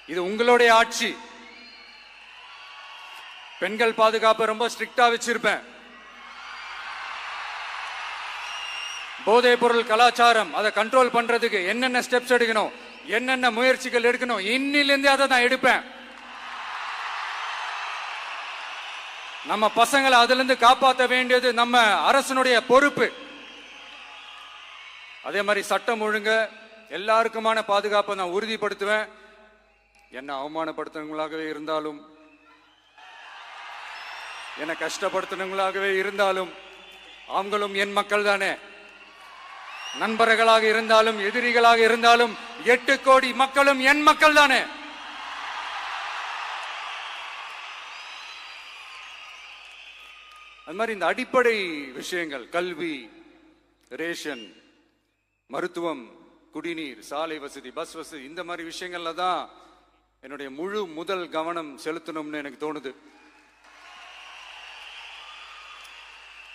இது உங்களுடைய ஆட்சி. பெண்கள் பாதுகாப்பை ரொம்ப ஸ்ட்ரிக்டா வச்சிருப்பேன். போதைப் பொருள் கலாச்சாரம் அதை கண்ட்ரோல் பண்றதுக்கு என்னென்ன ஸ்டெப்ஸ் எடுக்கணும், என்னென்ன முயற்சிகள் எடுக்கணும், இன்னிலிருந்து அதை நான் எடுப்பேன். நம்ம பசங்களை அதுல இருந்து காப்பாற்ற வேண்டியது நம்ம அரசனுடைய பொறுப்பு. அதே மாதிரி சட்டம் ஒழுங்கு எல்லாருக்குமான பாதுகாப்பை நான் உறுதிப்படுத்துவேன். என்ன அவமானப்படுத்துறவங்களாகவே இருந்தாலும், என்ன கஷ்டப்படுத்துறவங்களாகவே இருந்தாலும், அவங்களும் என் மக்கள் தானே. நண்பர்களாக இருந்தாலும் எதிரிகளாக இருந்தாலும் 8 கோடி மக்களும் என் மக்கள் தானே. அது மாதிரி இந்த அடிப்படை விஷயங்கள், கல்வி, ரேஷன், மருத்துவம், குடிநீர், சாலை வசதி, பஸ் வசதி, இந்த மாதிரி விஷயங்கள்ல தான் என்னுடைய முதல் கவனம் செலுத்தணும்னு எனக்கு தோணுது.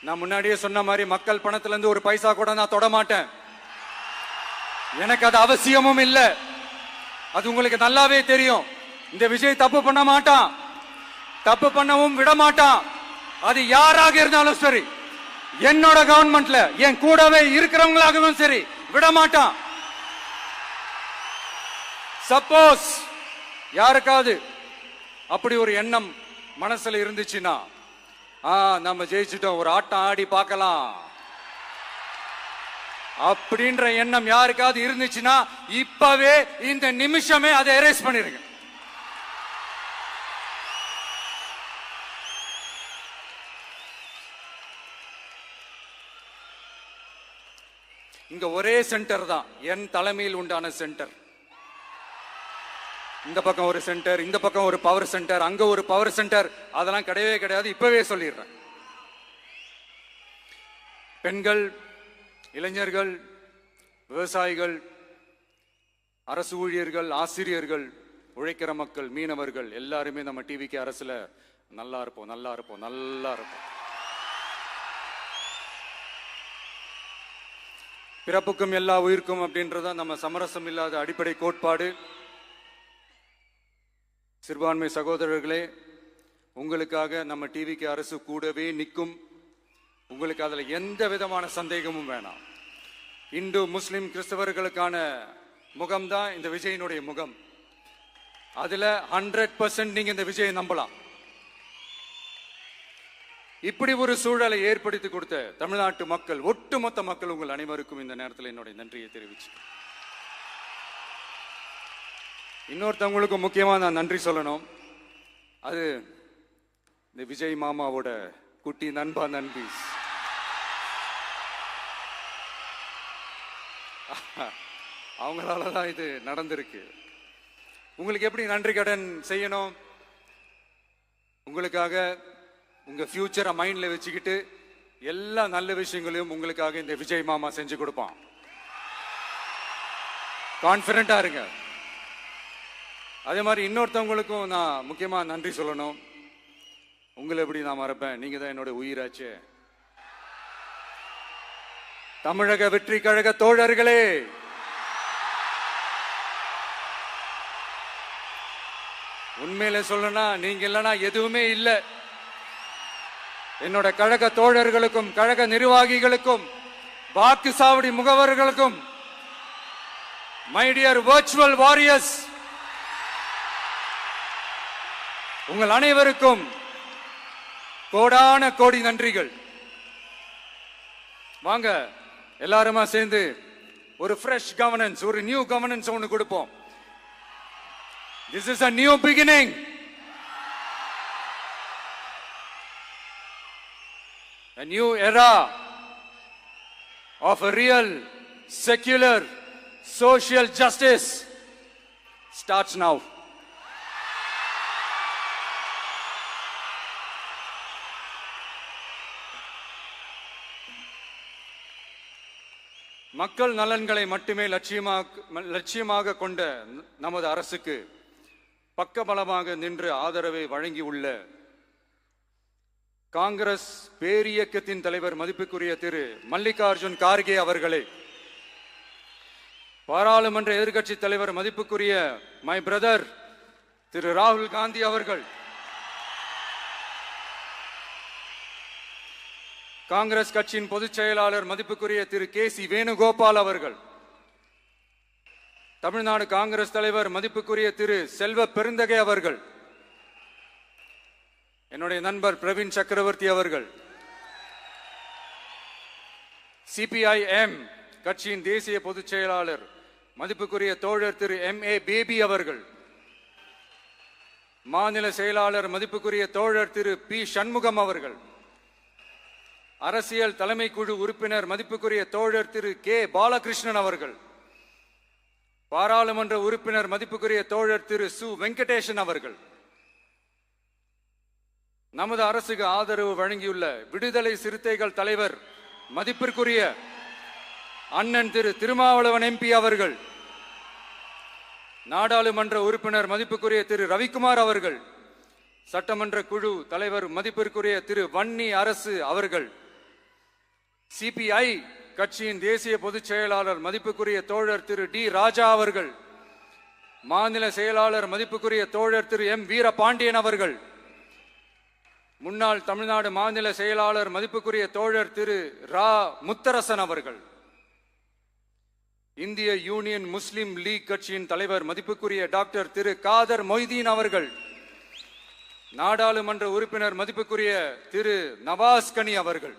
நான் முன்னாடியே சொன்ன மாதிரி மக்கள் பணத்துல இருந்து ஒரு பைசா கூட நான் தொட மாட்டேன். எனக்கு அது அவசியமும் இல்லை. அது உங்களுக்கு நல்லாவே தெரியும். இந்த விஜய் தப்பு பண்ண மாட்டான், தப்பு பண்ணவும் விட மாட்டான். அது யாராக இருந்தாலும் சரி, என்னோட கவர்மெண்ட்ல என் கூடவே இருக்கிறவங்களாகவும் சரி, விட மாட்டான். சப்போஸ் யாருக்காவது அப்படி ஒரு எண்ணம் மனசுல இருந்துச்சுன்னா, நம்ம ஜெயிச்சுட்டோம், ஒரு ஆட்டம் ஆடி பார்க்கலாம் அப்படின்ற எண்ணம் யாருக்காவது இருந்துச்சுன்னா இப்பவே இந்த நிமிஷமே அதை எரேஸ் பண்ணிருங்க. இங்க ஒரே சென்டர் தான், என் தலைமையில் உண்டான சென்டர். இந்த பக்கம் ஒரு சென்டர், இந்த பக்கம் ஒரு பவர் சென்டர், அங்க ஒரு பவர் சென்டர், அதெல்லாம் கிடையவே கிடையாது. இப்பவே சொல்லிடுறேன். பெண்கள், இளைஞர்கள், விவசாயிகள், அரசு ஊழியர்கள், ஆசிரியர்கள், உழைக்கிற மக்கள், மீனவர்கள் எல்லாருமே நம்ம டிவிக்கு அரசுல நல்லா இருப்போம், நல்லா இருப்போம், நல்லா இருப்போம். பிறப்புக்கும் எல்லா உயிர்க்கும் அப்படின்றத நம்ம சமரசம் இல்லாத அடிப்படை கோட்பாடு. சிறுபான்மை சகோதரர்களே, உங்களுக்காக நம்ம டிவிக்கு அரசு கூடவே நிற்கும். உங்களுக்கு அதுல எந்த விதமான சந்தேகமும் வேணாம். இந்து, முஸ்லிம், கிறிஸ்தவர்களுக்கான முகம்தான் இந்த விஜயனுடைய முகம். அதுல 100% நீங்க இந்த விஜயை நம்பலாம். இப்படி ஒரு சூழலை ஏற்படுத்தி கொடுத்த தமிழ்நாட்டு மக்கள், ஒட்டுமொத்த மக்கள், உங்கள் அனைவருக்கும் இந்த நேரத்தில் என்னுடைய நன்றியை தெரிவிச்சு, இன்னொருத்தவங்களுக்கு முக்கியமா நான் நன்றி சொல்லணும். அது இந்த விஜய் மாமாவோட குட்டி நண்பா, நண்பி. அவங்களாலதான் இது நடந்திருக்கு. உங்களுக்கு எப்படி நன்றி கடன் செய்யணும்? உங்களுக்காக உங்க ஃபியூச்சரை மைண்ட்ல வச்சுக்கிட்டு எல்லா நல்ல விஷயங்களையும் உங்களுக்காக இந்த விஜய் மாமா செஞ்சு கொடுப்பான். கான்பிடண்டா இருங்க. அதே மாதிரி இன்னொருத்தவங்களுக்கும் நான் முக்கியமா நன்றி சொல்லணும். உங்களை எப்படி நான் மறப்பேன்? நீங்க தான் என்னோட உயிராச்சே. தமிழக வெற்றி கழக தோழர்களே, உண்மையில சொல்லணும்னா நீங்க இல்லைன்னா எதுவுமே இல்லை. என்னோட கழக தோழர்களுக்கும், கழக நிர்வாகிகளுக்கும், வாக்கு சாவடி முகவர்களுக்கும், மை டியர் வர்ச்சுவல் வாரியர்ஸ், உங்கள் அனைவருக்கும் கோடான கோடி நன்றிகள். வாங்க எல்லாருமா சேர்ந்து ஒரு ஃப்ரெஷ் கவர்னன்ஸ், ஒரு நியூ கவர்னன்ஸ் ஒன்று கொடுப்போம். This is a new beginning. A new era of a real, secular, social justice starts now. மக்கள் நலன்களை மட்டுமே லட்சியமாக கொண்ட நமது அரசுக்கு பக்கபலமாக நின்று ஆதரவை வழங்கியுள்ள காங்கிரஸ் பேரியக்கத்தின் தலைவர் மதிப்புக்குரிய திரு மல்லிகார்ஜுன் கார்கே அவர்களே, பாராளுமன்ற எதிர்க்கட்சி தலைவர் மதிப்புக்குரிய மை பிரதர் திரு ராகுல் காந்தி அவர்கள், காங்கிரஸ் கட்சியின் பொதுச் செயலாளர் மதிப்புக்குரிய திரு கே.சி. வேணுகோபால் அவர்கள், தமிழ்நாடு காங்கிரஸ் தலைவர் மதிப்புக்குரிய திரு செல்வ பெருந்தகை அவர்கள், என்னுடைய நண்பர் பிரவீன் சக்கரவர்த்தி அவர்கள், சிபிஐஎம் கட்சியின் தேசிய பொதுச் செயலாளர் மதிப்புக்குரிய தோழர் திரு M.A. பேபி அவர்கள், மாநில செயலாளர் மதிப்புக்குரிய தோழர் திரு பி. சண்முகம் அவர்கள், அரசியல் தலைமை குழு உறுப்பினர் மதிப்புக்குரிய தோழர் திரு கே. பாலகிருஷ்ணன் அவர்கள், பாராளுமன்ற உறுப்பினர் மதிப்புக்குரிய தோழர் திரு சு. வெங்கடேசன் அவர்கள், நமது அரசுக்கு ஆதரவு வழங்கியுள்ள விடுதலை சிறுத்தைகள் தலைவர் மதிப்பிற்குரிய அண்ணன் திரு திருமாவளவன் MP அவர்கள், நாடாளுமன்ற உறுப்பினர் மதிப்புக்குரிய திரு ரவிக்குமார் அவர்கள், சட்டமன்ற குழு தலைவர் மதிப்பிற்குரிய திரு வன்னி அரசு அவர்கள், சிபிஐ கட்சியின் தேசிய பொதுச் செயலாளர் மதிப்புக்குரிய தோழர் திரு டி. ராஜா அவர்கள், மாநில செயலாளர் மதிப்புக்குரிய தோழர் திரு M. வீரபாண்டியன் அவர்கள், முன்னாள் தமிழ்நாடு மாநில செயலாளர் மதிப்புக்குரிய தோழர் திரு ரா. முத்தரசன் அவர்கள், இந்திய யூனியன் முஸ்லிம் லீக் கட்சியின் தலைவர் மதிப்புக்குரிய டாக்டர் திரு காதர் மொய்தீன் அவர்கள், நாடாளுமன்ற உறுப்பினர் மதிப்புக்குரிய திரு நவாஸ் கனி அவர்கள்,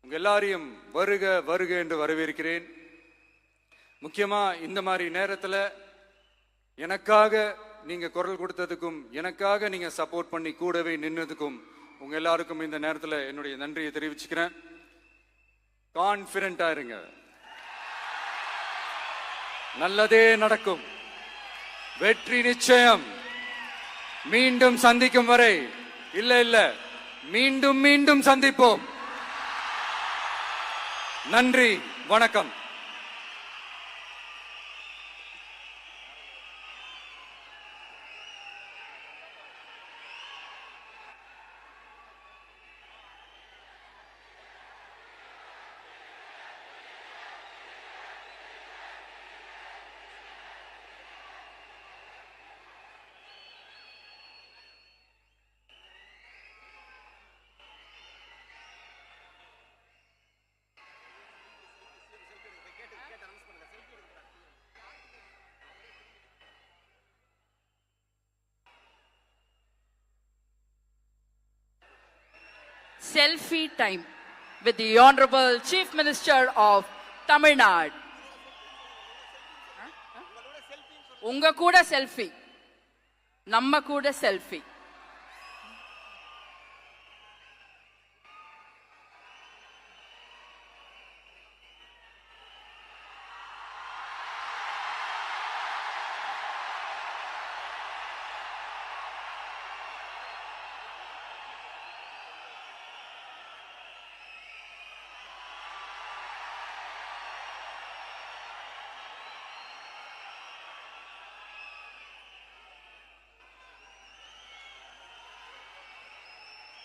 உங்க எல்லாரையும் வருக வருக என்று வரவேற்கிறேன். முக்கியமா இந்த மாதிரி நேரத்தில் எனக்காக நீங்க குரல் கொடுத்ததுக்கும், எனக்காக நீங்க சப்போர்ட் பண்ணி கூடவே நின்னதுக்கும் உங்க எல்லாருக்கும் இந்த நேரத்தில் என்னுடைய நன்றியை தெரிவிச்சுக்கிறேன். கான்பிடண்டா இருங்க, நல்லதே நடக்கும், வெற்றி நிச்சயம். மீண்டும் சந்திக்கும் வரை இல்ல மீண்டும் மீண்டும் சந்திப்போம். நன்றி, வணக்கம். Selfie time with the Honorable Chief Minister of Tamil Nadu. உங்க கூட செல்ஃபி, நம்ம கூட செல்ஃபி.